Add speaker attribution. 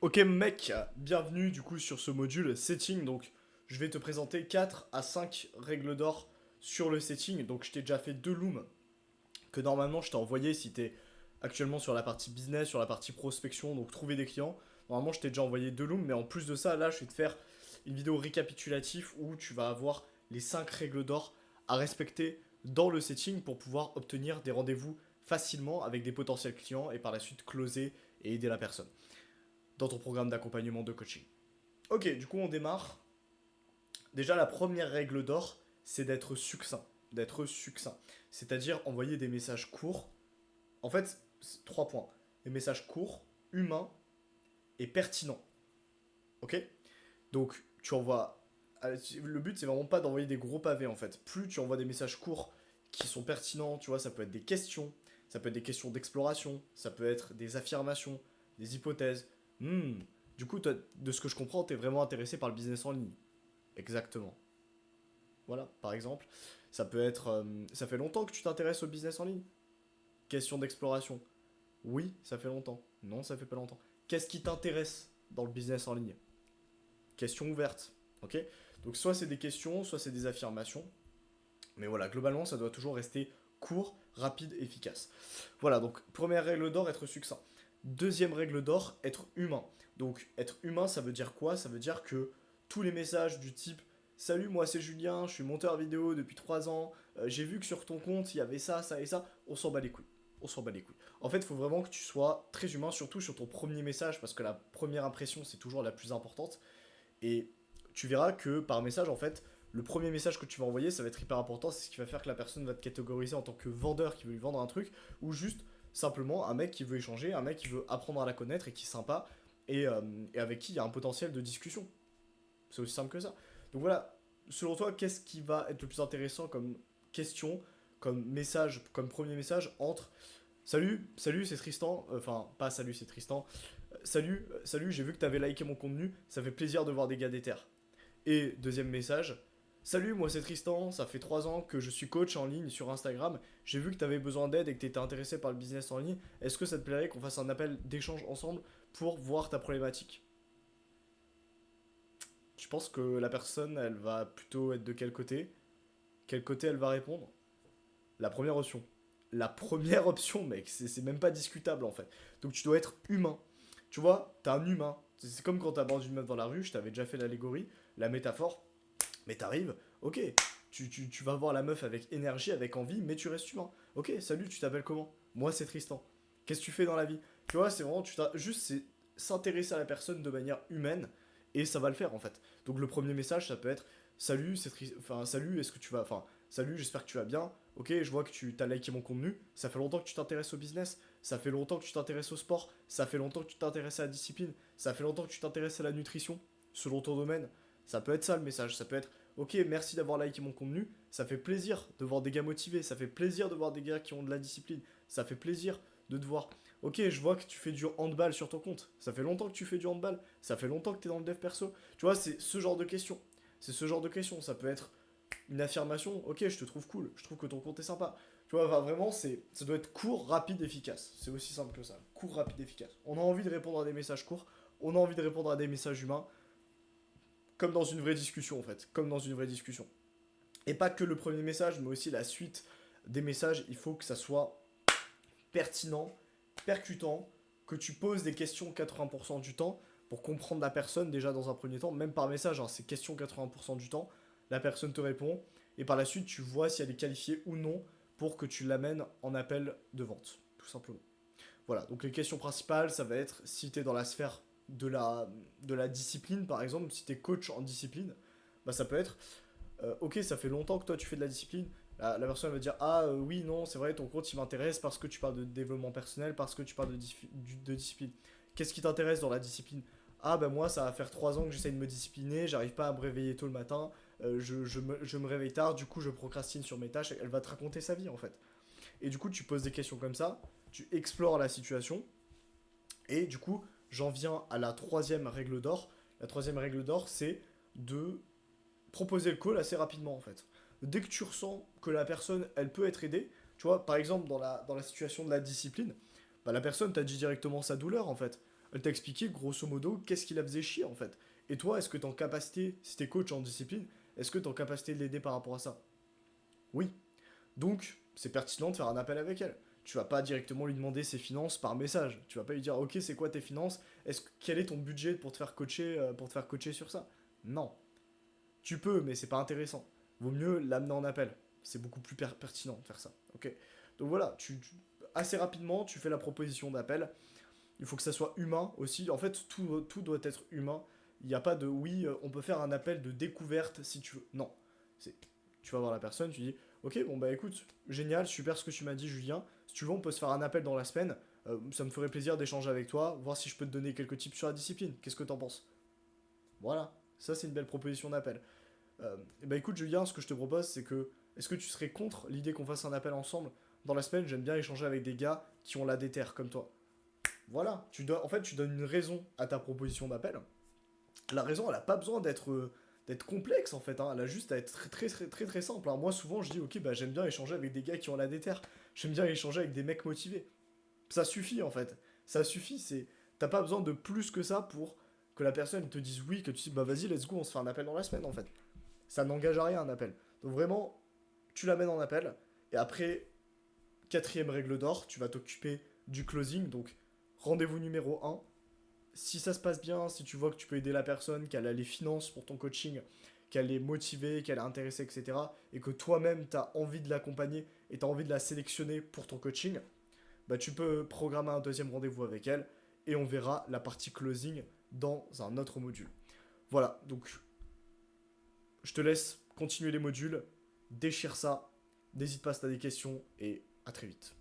Speaker 1: Ok mec, bienvenue du coup sur ce module setting. Donc je vais te présenter 4 à 5 règles d'or sur le setting. Donc je t'ai déjà fait deux looms que normalement je t'ai envoyé si t'es actuellement sur la partie business, sur la partie prospection, donc trouver des clients. Normalement je t'ai déjà envoyé deux looms, mais en plus de ça, là je vais te faire une vidéo récapitulative où tu vas avoir les 5 règles d'or à respecter dans le setting pour pouvoir obtenir des rendez-vous facilement avec des potentiels clients et par la suite closer et aider la personne dans ton programme d'accompagnement de coaching. Ok, du coup on démarre. Déjà la première règle d'or, c'est d'être succinct. D'être succinct. C'est-à-dire envoyer des messages courts. En fait, trois points. Des messages courts, humains et pertinents. Ok. Donc tu envoies... Le but c'est vraiment pas d'envoyer des gros pavés en fait. Plus tu envoies des messages courts qui sont pertinents, tu vois, ça peut être des questions, ça peut être des questions d'exploration, ça peut être des affirmations, des hypothèses. Hmm. Du coup, toi, de ce que je comprends, t'es vraiment intéressé par le business en ligne. Exactement. Voilà, par exemple. Ça peut être... ça fait longtemps que tu t'intéresses au business en ligne. Question d'exploration. Oui, ça fait longtemps. Non, ça fait pas longtemps. Qu'est-ce qui t'intéresse dans le business en ligne? Question ouverte. Ok. Donc soit c'est des questions, soit c'est des affirmations. Mais voilà, globalement, ça doit toujours rester court, rapide, efficace. Voilà, donc première règle d'or, être succinct. Deuxième règle d'or, être humain. Donc être humain, ça veut dire quoi? Ça veut dire que tous les messages du type Salut, moi c'est Julien, je suis monteur vidéo depuis 3 ans, j'ai vu que sur ton compte il y avait ça, ça et ça, on s'en bat les couilles. On s'en bat les couilles. En fait, il faut vraiment que tu sois très humain, surtout sur ton premier message, parce que la première impression c'est toujours la plus importante. Et tu verras que par message, en fait, le premier message que tu vas envoyer, ça va être hyper important. C'est ce qui va faire que la personne va te catégoriser en tant que vendeur qui veut lui vendre un truc, ou juste simplement un mec qui veut échanger, un mec qui veut apprendre à la connaître et qui est sympa, et avec qui il y a un potentiel de discussion. C'est aussi simple que ça. Donc voilà, selon toi, qu'est-ce qui va être le plus intéressant comme question, comme message, comme premier message entre Salut, salut, c'est Tristan. Enfin, pas salut, c'est Tristan. Salut, j'ai vu que t'avais liké mon contenu. Ça fait plaisir de voir des gars d'éther. Et deuxième message. Salut, moi c'est Tristan. Ça fait 3 ans que je suis coach en ligne sur Instagram. J'ai vu que t'avais besoin d'aide et que t'étais intéressé par le business en ligne. Est-ce que ça te plairait qu'on fasse un appel d'échange ensemble pour voir ta problématique? Tu penses que la personne, elle va plutôt être de quel côté? Quel côté elle va répondre? La première option. La première option, mec, c'est même pas discutable en fait. Donc tu dois être humain. Tu vois, t'es un humain. C'est comme quand t'abordes une meuf dans la rue, je t'avais déjà fait l'allégorie, la métaphore, mais t'arrives, ok, tu vas voir la meuf avec énergie, avec envie, mais tu restes humain. Ok, salut, tu t'appelles comment? Moi c'est Tristan. Qu'est-ce que tu fais dans la vie? Tu vois, c'est vraiment, juste c'est s'intéresser à la personne de manière humaine, et ça va le faire en fait. Donc le premier message, ça peut être, salut, enfin, salut, est-ce que tu vas, enfin, salut, j'espère que tu vas bien. Ok, je vois que tu as liké mon contenu. Ça fait longtemps que tu t'intéresses au business. Ça fait longtemps que tu t'intéresses au sport. Ça fait longtemps que tu t'intéresses à la discipline. Ça fait longtemps que tu t'intéresses à la nutrition, selon ton domaine. Ça peut être ça le message. Ça peut être ok, merci d'avoir liké mon contenu. Ça fait plaisir de voir des gars motivés. Ça fait plaisir de voir des gars qui ont de la discipline. Ça fait plaisir de te voir. Ok, je vois que tu fais du handball sur ton compte. Ça fait longtemps que tu fais du handball. Ça fait longtemps que tu es dans le dev perso. Tu vois, c'est ce genre de questions. C'est ce genre de questions. Ça peut être une affirmation, ok, je te trouve cool, je trouve que ton compte est sympa. Tu vois, enfin, vraiment, ça doit être court, rapide, efficace. C'est aussi simple que ça. Court, rapide, efficace. On a envie de répondre à des messages courts, on a envie de répondre à des messages humains, comme dans une vraie discussion en fait. Comme dans une vraie discussion. Et pas que le premier message, mais aussi la suite des messages, il faut que ça soit pertinent, percutant, que tu poses des questions 80% du temps pour comprendre la personne déjà dans un premier temps, même par message, hein, c'est question 80% du temps, la personne te répond, et par la suite tu vois si elle est qualifiée ou non pour que tu l'amènes en appel de vente, tout simplement. Voilà, donc les questions principales, ça va être si tu es dans la sphère de la discipline, par exemple, si tu es coach en discipline, bah ça peut être ok, ça fait longtemps que toi tu fais de la discipline. La personne va dire ah oui, non, c'est vrai, ton compte il m'intéresse parce que tu parles de développement personnel, parce que tu parles de discipline. Qu'est-ce qui t'intéresse dans la discipline? Ah ben moi ça va faire 3 ans que j'essaie de me discipliner, j'arrive pas à me réveiller tôt le matin, je me réveille tard, du coup je procrastine sur mes tâches. Elle va te raconter sa vie en fait. Et du coup tu poses des questions comme ça, tu explores la situation, et du coup j'en viens à la troisième règle d'or. La troisième règle d'or c'est de proposer le call assez rapidement en fait. Dès que tu ressens que la personne, elle peut être aidée, tu vois, par exemple dans la situation de la discipline, bah, la personne t'a dit directement sa douleur en fait. Elle t'a expliqué grosso modo qu'est-ce qui la faisait chier en fait. Et toi, est-ce que t'es en capacité, si t'es coach en discipline, est-ce que t'es en capacité de l'aider par rapport à ça? Oui. Donc, c'est pertinent de faire un appel avec elle. Tu vas pas directement lui demander ses finances par message. Tu vas pas lui dire, ok, c'est quoi tes finances? Quel est ton budget pour te faire coacher sur ça? Non. Tu peux, mais c'est pas intéressant. Vaut mieux l'amener en appel. C'est beaucoup plus pertinent de faire ça. Ok. Donc voilà, assez rapidement, tu fais la proposition d'appel. Il faut que ça soit humain aussi. En fait, tout doit être humain. Il n'y a pas de oui, on peut faire un appel de découverte si tu veux. Non. C'est, tu vas voir la personne, tu dis, ok, bon bah écoute, génial, super ce que tu m'as dit, Julien. Si tu veux, on peut se faire un appel dans la semaine. Ça me ferait plaisir d'échanger avec toi, voir si je peux te donner quelques tips sur la discipline. Qu'est-ce que t'en penses? Voilà, ça c'est une belle proposition d'appel. Bah écoute, Julien, ce que je te propose, c'est que, est-ce que tu serais contre l'idée qu'on fasse un appel ensemble? Dans la semaine, j'aime bien échanger avec des gars qui ont la déterre comme toi. Voilà, en fait, tu donnes une raison à ta proposition d'appel. La raison, elle a pas besoin d'être complexe en fait, hein. Elle a juste à être très simple, hein. Moi, souvent, je dis, ok, bah j'aime bien échanger avec des gars qui ont la déterre. J'aime bien échanger avec des mecs motivés. Ça suffit en fait. Ça suffit, t'as pas besoin de plus que ça pour que la personne te dise oui, que tu dis, bah vas-y, let's go, on se fait un appel dans la semaine en fait. Ça n'engage à rien un appel. Donc vraiment, tu l'amènes en appel, et après, quatrième règle d'or, tu vas t'occuper du closing. Donc, rendez-vous numéro un. Si ça se passe bien, si tu vois que tu peux aider la personne, qu'elle a les finances pour ton coaching, qu'elle est motivée, qu'elle est intéressée, etc., et que toi-même, tu as envie de l'accompagner et tu as envie de la sélectionner pour ton coaching, bah, tu peux programmer un deuxième rendez-vous avec elle et on verra la partie closing dans un autre module. Voilà, donc je te laisse continuer les modules, déchire ça, n'hésite pas si tu as des questions et à très vite.